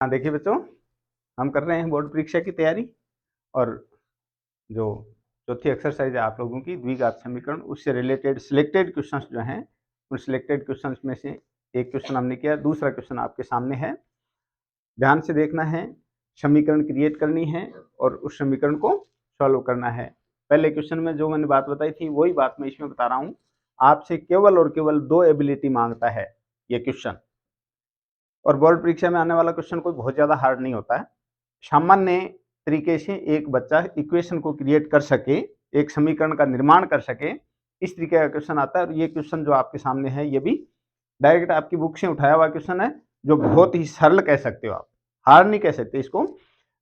हाँ, देखिए बच्चों, हम कर रहे हैं बोर्ड परीक्षा की तैयारी और जो चौथी एक्सरसाइज है आप लोगों की द्विघात समीकरण, उससे रिलेटेड सिलेक्टेड क्वेश्चंस जो हैं, उन सिलेक्टेड क्वेश्चंस में से एक क्वेश्चन हमने किया, दूसरा क्वेश्चन आपके सामने है। ध्यान से देखना है, समीकरण क्रिएट करनी है और उस समीकरण को सॉल्व करना है। पहले क्वेश्चन में जो मैंने बात बताई थी वही बात मैं इसमें बता रहा हूँ। आपसे केवल और केवल 2 एबिलिटी मांगता है ये क्वेश्चन, और बोर्ड परीक्षा में आने वाला क्वेश्चन कोई बहुत ज़्यादा हार्ड नहीं होता है। सामान्य तरीके से एक बच्चा इक्वेशन को क्रिएट कर सके, एक समीकरण का निर्माण कर सके, इस तरीके का क्वेश्चन आता है। और ये क्वेश्चन जो आपके सामने है ये भी डायरेक्ट आपकी बुक से उठाया हुआ क्वेश्चन है, जो बहुत ही सरल कह सकते हो आप, हार्ड नहीं कह सकते इसको।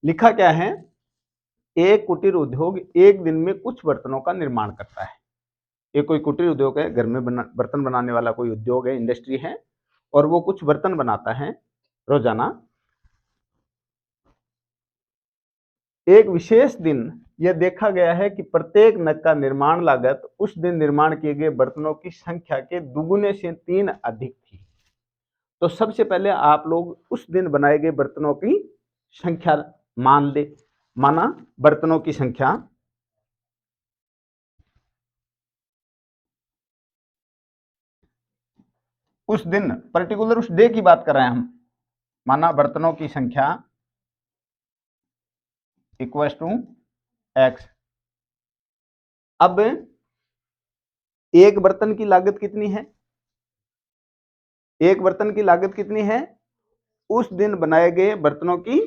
लिखा क्या है, एक कुटीर उद्योग एक दिन में कुछ बर्तनों का निर्माण करता है। ये कोई कुटीर उद्योग है, घर में बर्तन बनाने वाला कोई उद्योग है, इंडस्ट्री है, और वो कुछ बर्तन बनाता है रोजाना। एक विशेष दिन यह देखा गया है कि प्रत्येक नग का निर्माण लागत उस दिन निर्माण किए गए बर्तनों की संख्या के दुगुने से 3 अधिक थी। तो सबसे पहले आप लोग उस दिन बनाए गए बर्तनों की संख्या मान ले। माना बर्तनों की संख्या उस दिन, पर्टिकुलर उस डे की बात कर रहे हैं हम। माना बर्तनों की संख्या इक्वल टू एक्स। अब एक बर्तन की लागत कितनी है? एक बर्तन की लागत कितनी है? उस दिन बनाए गए बर्तनों की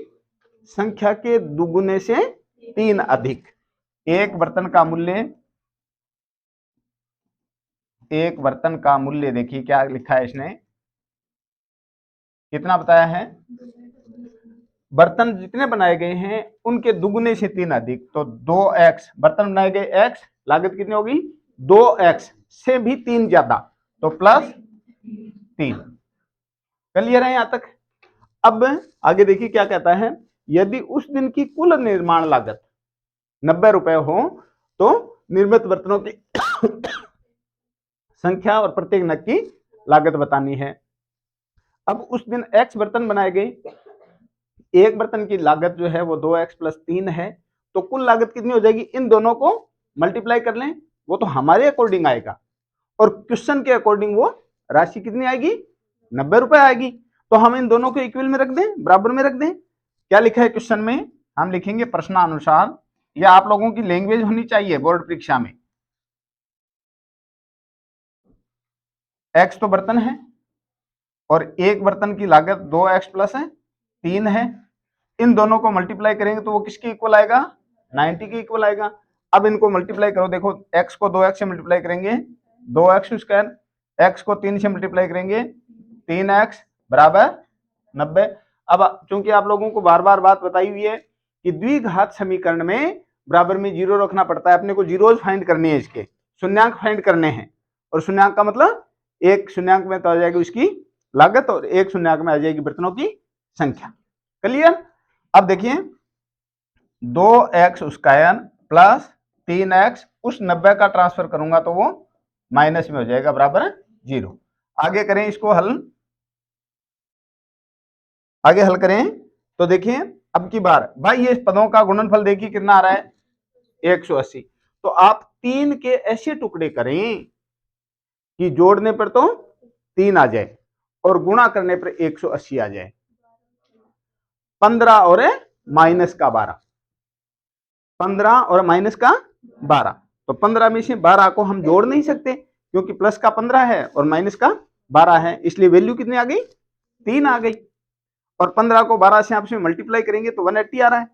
संख्या के दुगुने से 3 अधिक। एक बर्तन का मूल्य, एक बर्तन का मूल्य देखिए क्या लिखा है इसने, कितना बताया है? बर्तन जितने बनाए गए हैं उनके दुगुने से 3 अधिक, तो 2x। बर्तन बनाए गए x, लागत कितनी होगी? 2x से भी 3 ज्यादा, तो प्लस 3। क्लियर है यहां तक? अब आगे देखिए क्या कहता है, यदि उस दिन की कुल निर्माण लागत 90 रुपए हो तो निर्मित बर्तनों की संख्या और प्रत्येक नग की लागत बतानी है। अब उस दिन x बर्तन बनाए गए, एक बर्तन की लागत जो है वो 2x प्लस 3 है, तो कुल लागत कितनी हो जाएगी? इन दोनों को मल्टीप्लाई कर लें, वो तो हमारे अकॉर्डिंग आएगा, और क्वेश्चन के अकॉर्डिंग वो राशि कितनी आएगी? 90 रुपए आएगी। तो हम इन दोनों को इक्वल में रख दें, बराबर में रख दें। क्या लिखा है क्वेश्चन में? हम लिखेंगे प्रश्नानुसार। यह आप लोगों की लैंग्वेज होनी चाहिए बोर्ड परीक्षा में। एक्स तो बर्तन है और एक बर्तन की लागत 2x प्लस है 3 है, इन दोनों को मल्टीप्लाई करेंगे तो वो किसके इक्वल आएगा? 90 के इक्वल आएगा। अब इनको मल्टीप्लाई करो, देखो x को 2x से मल्टीप्लाई करेंगे 2x स्क्वायर, x को 3 से मल्टीप्लाई करेंगे 3x बराबर 90। अब चूंकि आप लोगों को बार बार बात बताई हुई है कि द्विघात समीकरण में बराबर में जीरो रखना पड़ता है, अपने को जीरोज फाइंड करने हैं, इसके शून्यांक फाइंड करने हैं। और शून्यांक का मतलब एक शून्यांक में तो आ जाएगी उसकी लागत और एक शून्यांक में आ जाएगी बर्तनों की संख्या। क्लियर? अब देखिए 2x स्क्वायर प्लस 3x, उस 90 का ट्रांसफर करूंगा तो वो माइनस में हो जाएगा, बराबर 0। आगे करें इसको हल, आगे हल करें तो देखिए अब की बार भाई ये पदों का गुणनफल देखिए कितना आ रहा है? 180। तो आप 3 के ऐसे टुकड़े करें कि जोड़ने पर तो 3 आ जाए और गुणा करने पर 180 आ जाए। 15 और माइनस का 12, 15 और माइनस का 12, तो 15 में से 12 को हम जोड़ नहीं सकते क्योंकि प्लस का 15 है और माइनस का 12 है, इसलिए वैल्यू कितनी आ गई? 3 आ गई। और 15 को 12 से आपस में मल्टीप्लाई करेंगे तो 180 आ रहा है।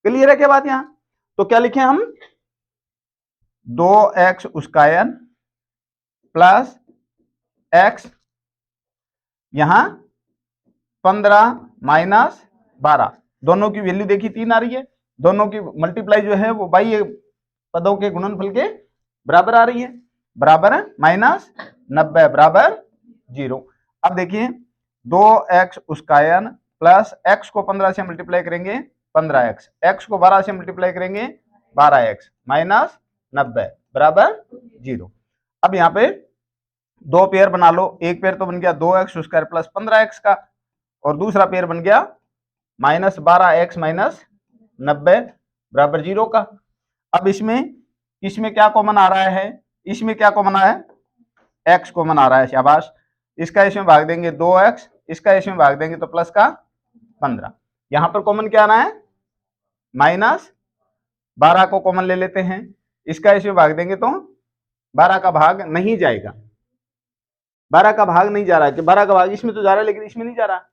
क्लियर है क्या बात? यहां तो क्या लिखे हम? 2x स्क्वायर प्लस x, यहां 15 माइनस 12, दोनों की वैल्यू देखी 3 आ रही है, दोनों की मल्टीप्लाई जो है वो बाई पदों के गुणनफल के बराबर आ रही है, बराबर माइनस 90 बराबर 0। अब देखिए 2x स्क्वायर प्लस x को 15 से मल्टीप्लाई करेंगे 15x, x को 12 से मल्टीप्लाई करेंगे 12x माइनस 90 बराबर 0। अब यहाँ पे दो पेयर बना लो, एक पेयर तो बन गया 2x स्क्वायर प्लस 15x का, और दूसरा पेयर बन गया -12x - 90 बराबर 0 का। अब इसमें क्या कॉमन आ रहा है, इसमें क्या कॉमन आया है, x कॉमन आ रहा है, शाबाश। इसका इसमें भाग देंगे 2x, इसका इसमें भाग देंगे तो प्लस का 15। यहां पर कॉमन क्या आना है, -12 को कॉमन ले लेते हैं, इसका इसमें भाग देंगे तो 12 का भाग नहीं जाएगा, 12 का भाग नहीं जा रहा है कि 12 का भाग इसमें तो जा रहा है लेकिन इसमें नहीं जा रहा।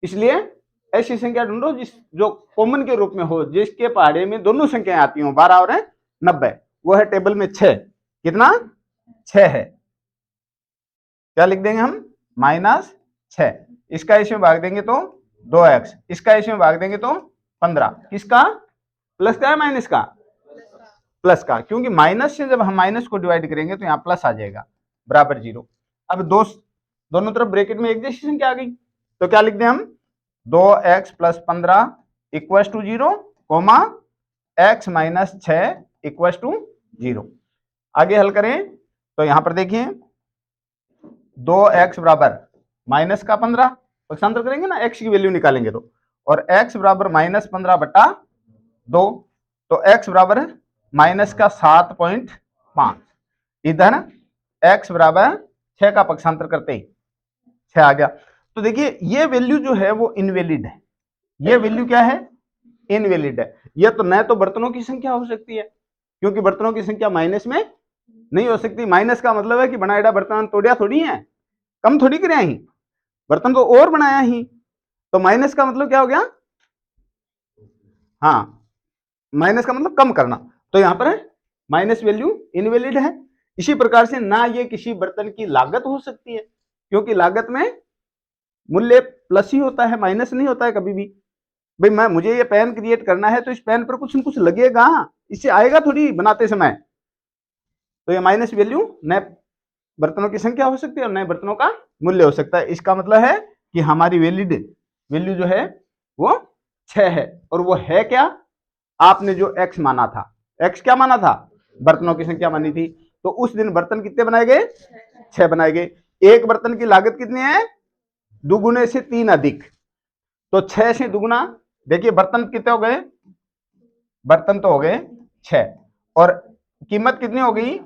इसलिए ऐसी संख्या ढूंढो जो कॉमन के रूप में हो, जिसके पहाड़े में दोनों संख्याएं आती हो 12 और 90। वो है टेबल में 6, कितना 6 है। क्या लिख देंगे हम, -6, इसका इसमें भाग देंगे तो 2x, इसका इसमें भाग देंगे तो 15, किसका, प्लस का है माइनस का, प्लस का, क्योंकि माइनस से जब हम माइनस को डिवाइड करेंगे तो यहाँ प्लस आ जाएगा, बराबर 0। अब दोनों तरफ ब्रैकेट में एक जैसी संख्या आ गई, तो क्या लिख दें हम, 2x + 15 = 0, कोमा x - 6 = 0। आगे हल करें तो यहां पर देखिए 2x बराबर माइनस का 15, पक्षांतर करेंगे ना, x की वैल्यू निकालेंगे तो, और x बराबर -15/2, तो x बराबर माइनस का 7.5। इधर x बराबर 6 का पक्षांतर करते ही 6 आ गया। तो देखिए ये वैल्यू जो है वो इनवैलिड है, ये वैल्यू क्या है, इनवैलिड है। ये तो न तो बर्तनों की संख्या हो सकती है, क्योंकि बर्तनों की संख्या माइनस में नहीं हो सकती। माइनस का मतलब है कि बनाएड़ा बर्तन तोड़िया थोड़ी है, कम थोड़ी कराया ही, बर्तन तो और बनाया ही, तो माइनस का मतलब क्या हो गया, हाँ माइनस का मतलब कम करना, तो यहां पर माइनस वैल्यू इनवैलिड है। इसी प्रकार से ना ये किसी बर्तन की लागत हो सकती है, क्योंकि लागत में मूल्य प्लस ही होता है, माइनस नहीं होता है कभी भी। भाई मुझे ये पेन क्रिएट करना है तो इस पेन पर कुछ न कुछ लगेगा, इससे आएगा थोड़ी बनाते समय। तो ये माइनस वैल्यू नए बर्तनों की संख्या हो सकती है और नए बर्तनों का मूल्य हो सकता है। इसका मतलब है कि हमारी वैलिड वैल्यू जो है वो 6 है, और वो है क्या, आपने जो x माना था, x क्या माना था, बर्तनों की संख्या मानी थी, तो उस दिन बर्तन कितने बनाए गए, 6 बनाए गए। एक बर्तन की लागत कितनी है, दुगुने से 3 अधिक, तो 6 से दुगुना, देखिए बर्तन कितने हो गए, बर्तन तो हो गए 6, और कीमत कितनी हो गई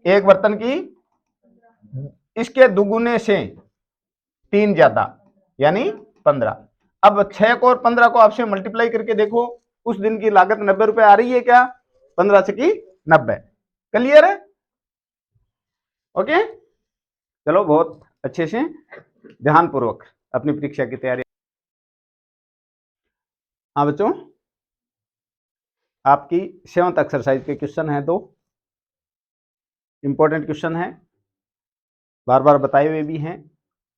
एक बर्तन की, इसके दुगुने से 3 ज्यादा, यानी 15। अब 6 को और 15 को आपसे मल्टीप्लाई करके देखो, उस दिन की लागत 90 रुपए आ रही है क्या, 15 से की 90, क्लियर है, ओके। चलो बहुत अच्छे से ध्यानपूर्वक अपनी परीक्षा की तैयारी। हाँ बच्चों, आपकी 7th एक्सरसाइज के क्वेश्चन है, 2 इंपॉर्टेंट क्वेश्चन है, बार बार बताए हुए भी हैं,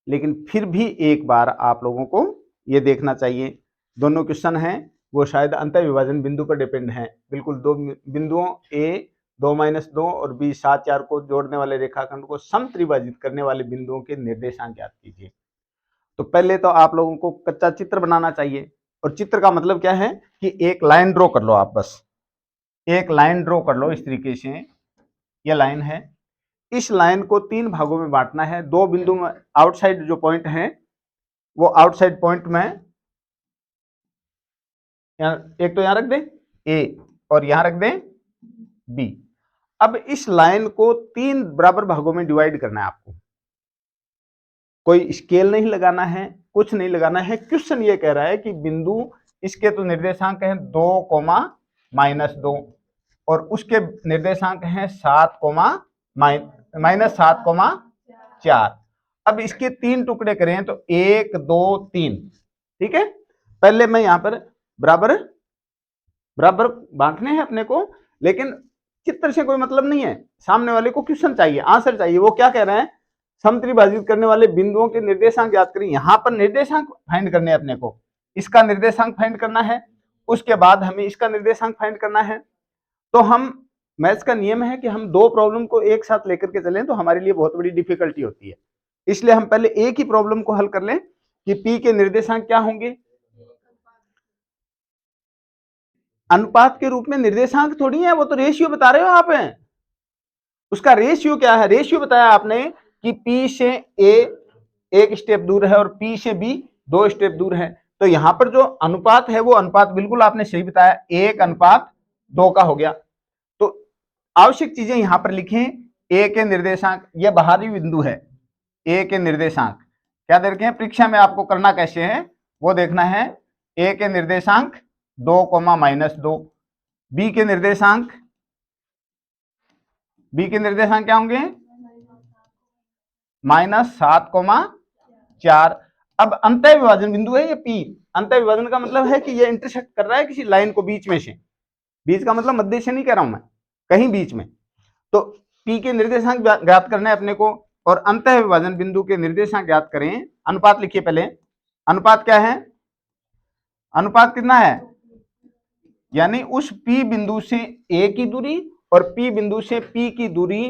लेकिन फिर भी एक बार आप लोगों को ये देखना चाहिए। दोनों क्वेश्चन हैं वो शायद अंतर विभाजन बिंदु पर डिपेंड हैं, बिल्कुल दो बिंदुओं a 2-2 और b 7-4 को जोड़ने वाले रेखाखंड को समत्रिभाजित करने वाले बिंदुओं के निर्देशांक ज्ञात कीजिए। तो पहले तो आप लोगों को कच्चा चित्र बनाना चाहिए, और चित्र का मतलब क्या है कि एक लाइन ड्रॉ कर लो, आप बस एक लाइन ड्रॉ कर लो इस तरीके से, ये लाइन है, इस लाइन को 3 भागों में बांटना है। 2 बिंदु में आउटसाइड जो पॉइंट है वो आउटसाइड पॉइंट में एक तो यहां रख दे ए और यहां रख दे बी। अब इस लाइन को 3 बराबर भागों में डिवाइड करना है आपको, कोई स्केल नहीं लगाना है, कुछ नहीं लगाना है। क्वेश्चन ये कह रहा है कि बिंदु इसके तो निर्देशांक हैं 2, और उसके निर्देशांक हैं 7, -7, अब इसके 3 टुकड़े करें तो 1, 2, 3, ठीक है। पहले मैं यहां पर बराबर बराबर बांटने हैं अपने को, लेकिन चित्र से कोई मतलब नहीं है, सामने वाले को क्वेश्चन चाहिए, आंसर चाहिए। वो क्या कह रहे हैं, समत्रिभाजित करने वाले बिंदुओं के निर्देशांक ज्ञात करें। यहां पर निर्देशांक फाइंड करने हैं अपने को, इसका निर्देशांक फाइंड करना है, उसके बाद हमें इसका निर्देशांक फाइंड करना है। तो हम मैथ्स का नियम है कि हम 2 प्रॉब्लम को एक साथ लेकर के चलें तो हमारे लिए बहुत बड़ी डिफिकल्टी होती है, इसलिए हम पहले एक ही प्रॉब्लम को हल कर लें कि P के निर्देशांक क्या होंगे। अनुपात के रूप में निर्देशांक थोड़ी है, वो तो रेशियो बता रहे हो आप हैं। उसका रेशियो क्या है, रेशियो बताया आपने कि P से A 1 स्टेप दूर है और P से B 2 स्टेप दूर है, तो यहाँ पर जो अनुपात है वो अनुपात बिल्कुल आपने सही बताया, 1:2 का हो गया। तो आवश्यक चीजें यहाँ पर लिखें, ए के निर्देशांक, ये बाहरी बिंदु है, ए के निर्देशांक क्या दे रखे हैं, परीक्षा में आपको करना कैसे है वो देखना है। ए के निर्देशांक 2, बी के निर्देशांक, बी के निर्देशांक क्या होंगे, -7, 4। अब अंतः विभाजन बिंदु है ये पी, अंतः विभाजन का मतलब है कि ये इंटरसेक्ट कर रहा है किसी लाइन को बीच में से, बीच का मतलब मध्य से नहीं कह रहा हूं मैं, कहीं बीच में। तो पी के निर्देशांक ज्ञात करने अपने को, और अंतः विभाजन बिंदु के निर्देशांक ज्ञात करें। अनुपात लिखिए पहले, अनुपात क्या है, अनुपात कितना है, यानी उस पी बिंदु से ए की दूरी और पी बिंदु से पी की दूरी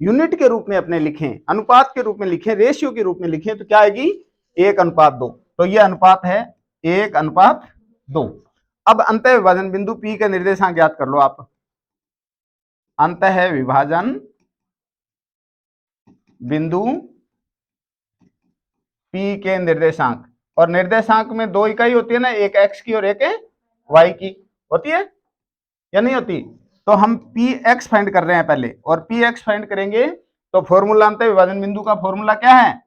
यूनिट के रूप में अपने लिखें, अनुपात के रूप में लिखें, रेशियो के रूप में लिखें, तो क्या आएगी 1:2। तो यह अनुपात है 1:2। अब अंतः विभाजन बिंदु पी का निर्देशांक ज्ञात कर लो आप, अंतः विभाजन बिंदु पी के निर्देशांक, और निर्देशांक में 2 इकाई होती है ना, एक एक्स की और एक वाई की, होती है या नहीं होती। तो हम पी एक्स फाइंड कर रहे हैं पहले, और पी एक्स फाइंड करेंगे तो फॉर्मूला अंतः विभाजन बिंदु का फॉर्मूला क्या है,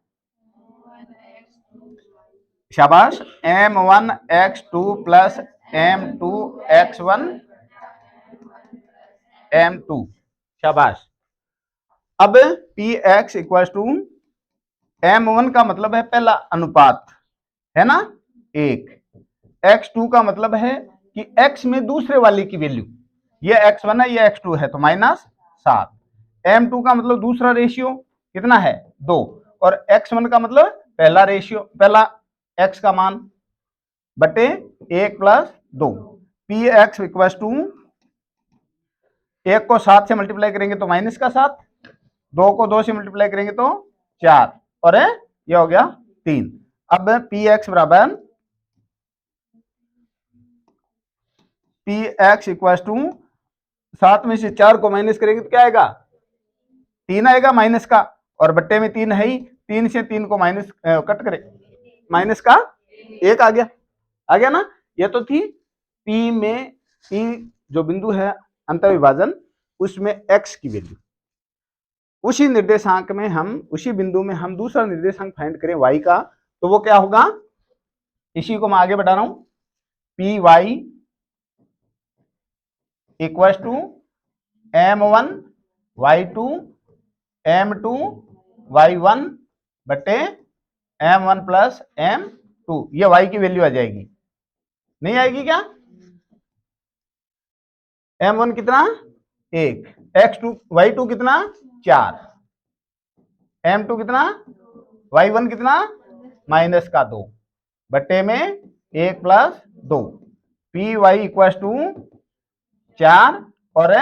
शाबाश, m1x2 प्लस m2x1 m2, शाबाश। अब P x equal to m1 का मतलब है पहला अनुपात है ना 1, x2 का मतलब है कि x में दूसरे वाले की वैल्यू, ये x1 है ये x2 है तो -7, m2 का मतलब दूसरा रेशियो कितना है 2, और x1 का मतलब पहला रेशियो, पहला x का मान बटे 1 + 2। पी एक्स इक्वल टू 1 को 7 से मल्टीप्लाई करेंगे तो -7, 2 को 2 से मल्टीप्लाई करेंगे तो 4, और ये हो गया 3। अब पी एक्स बराबर पी एक्स इक्वल टू 7 में से 4 को माइनस करेंगे तो क्या आएगा 3 आएगा माइनस का, और बट्टे में 3 है ही, 3 से 3 को माइनस कट करे, माइनस का 1 आ गया ना। ये तो थी पी में, पी जो बिंदु है अंतः विभाजन उसमें x की वैल्यू, उसी निर्देशांक में हम, उसी बिंदु में हम दूसरा निर्देशांक फाइंड करें y का, तो वो क्या होगा, इसी को मैं आगे बढ़ा रहा हूं, P Y equal to m1 y2 m2 y1 बटे m1 प्लस m2, ये y की वैल्यू आ जाएगी, नहीं आएगी क्या, m1 कितना 1, x2 y2 कितना 4, m2 कितना y1 कितना -2 बट्टे में 1 + 2, पी वाई इक्वल टू 4, और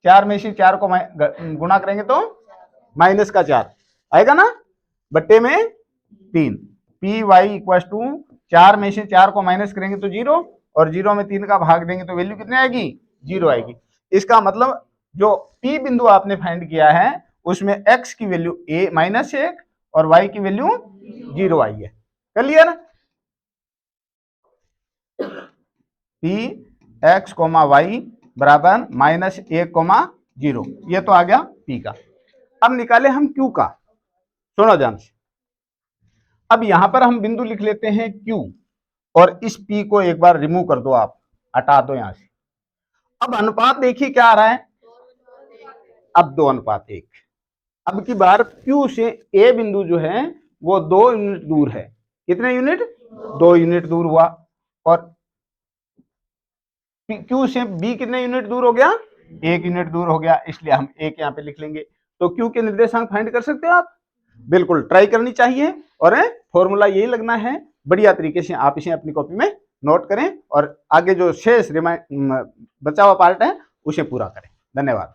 4 में से 4 को गुणा करेंगे तो -4 आएगा ना, बट्टे में 3, पी वाई इक्वल टू 4 में से 4 को माइनस करेंगे तो 0, और 0 में 3 का भाग देंगे तो वैल्यू कितनी आएगी 0 आएगी। इसका मतलब जो पी बिंदु आपने फाइंड किया है उसमें x की वैल्यू -1 और y की वैल्यू 0 आई है, clear. P X comma Y बराबर -1, 0, ये तो आ गया p का। अब निकाले हम q का, सुनो ध्यान से। अब यहां पर हम बिंदु लिख लेते हैं q, और इस p को एक बार रिमूव कर दो, आप हटा दो यहां से। अब अनुपात देखिए क्या आ रहा है, अब 2:1। अब की बार Q से A बिंदु जो है वो 2 यूनिट दूर है, कितने यूनिट 2 यूनिट दूर हुआ, और Q से B कितने यूनिट दूर हो गया 1 यूनिट दूर हो गया, इसलिए हम 1 यहाँ पे लिख लेंगे। तो Q के निर्देशांक फाइंड कर सकते हो आप, बिल्कुल ट्राई करनी चाहिए, और फॉर्मूला यही लगना है, बढ़िया तरीके से आप इसे अपनी कॉपी में नोट करें और आगे जो शेष बचा हुआ पार्ट है उसे पूरा करें। धन्यवाद।